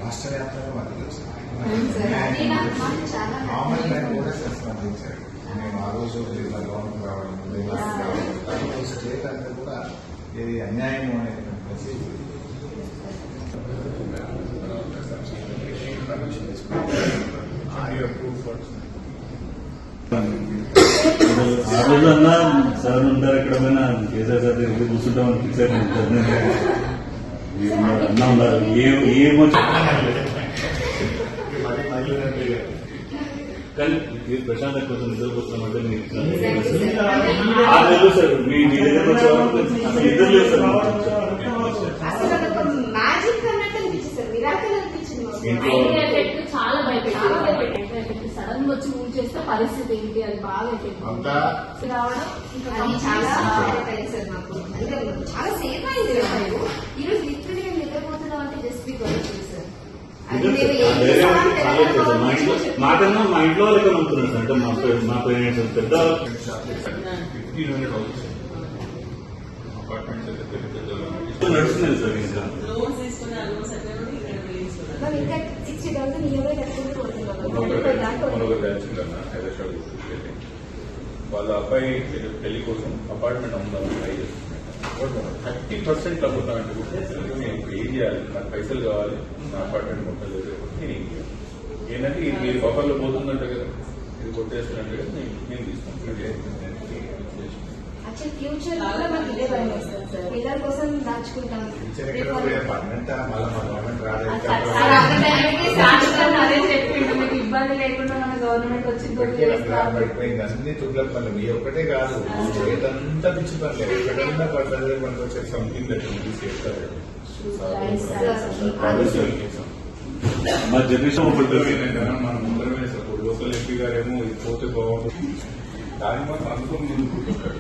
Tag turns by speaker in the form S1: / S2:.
S1: రాష్ట్ర వ్యాప్తంగా మామూలు టైం కూడా స్పందించారు. మేము ఆ రోజు గవర్నమెంట్ రావడం స్టేట్ అంతా కూడా ఇది అన్యాయం అనేటువంటి
S2: ఆ రోజన్నా సార్ ఉంటారు ఎక్కడైనా కేసీఆర్ సార్ దగ్గర కూర్చుంటామని ఫిక్స్ అయిపోయింది. అన్నా ఉన్నారు ఏమో కానీ ప్రశాంత్ కోసం నిద్రపోతున్నామంటే మీకు సార్ మీ దగ్గర వచ్చే ఇద్దరు లేదు సార్.
S3: చాలా భయపెట్టి సడన్ గా వచ్చి మూవ్ చేస్తే పరిస్థితి ఏంటి అది బాగా రావడం
S4: చాలా సేఫ్ అయింది. ఈ రోజు లిటరలీ నిద్రపోతున్నాం అంటే జస్ట్ బికాస్
S2: మాకన్నా మా ఇంట్లో వాళ్ళకి నమ్ముతున్నారు సార్. అంటే మా పేరెంట్స్ పెద్ద నడుస్తున్నాయి సార్. ఇంకా
S4: 60,000 ఇయర్
S5: వాళ్ళ అబ్బాయి పెళ్లి కోసం అపార్ట్మెంట్ అమ్ముదామని ట్రై చేస్తున్నాను. 30% అమ్ముతానంటే నేను ఏం చేయాలి, నాకు పైసలు కావాలి, నా అపార్ట్మెంట్ మొత్తం లేదు. నేను ఏం చేయాలి ఏంటంటే ఇది మీరు బఫర్లో పోతుందంటే కదా, ఇది కొట్టేస్తున్నట్టు కదా నేను తీసుకుంటాను.
S4: ఫ్యూచర్ పిల్లల కోసం దాచుకుంటాం.
S3: ఇబ్బంది లేకుండా మన గవర్నమెంట్
S1: వచ్చింది అన్ని తుగ్ల పనులు. మీ ఒక్కటే కాదు, ఏదంతా పిచ్చి పనులు. ఎక్కడన్నా పడుతుంది మనకు వచ్చే సంథింగ్ చేస్తారు.
S2: మా జనరేషన్
S5: మనం ముందరమే సార్ లోకల్ ఎంపీ గారేమో ఇది పోతే బాగుంటుంది. దాని మాత్రం అనుకుని ముందుకుంటుంటారు.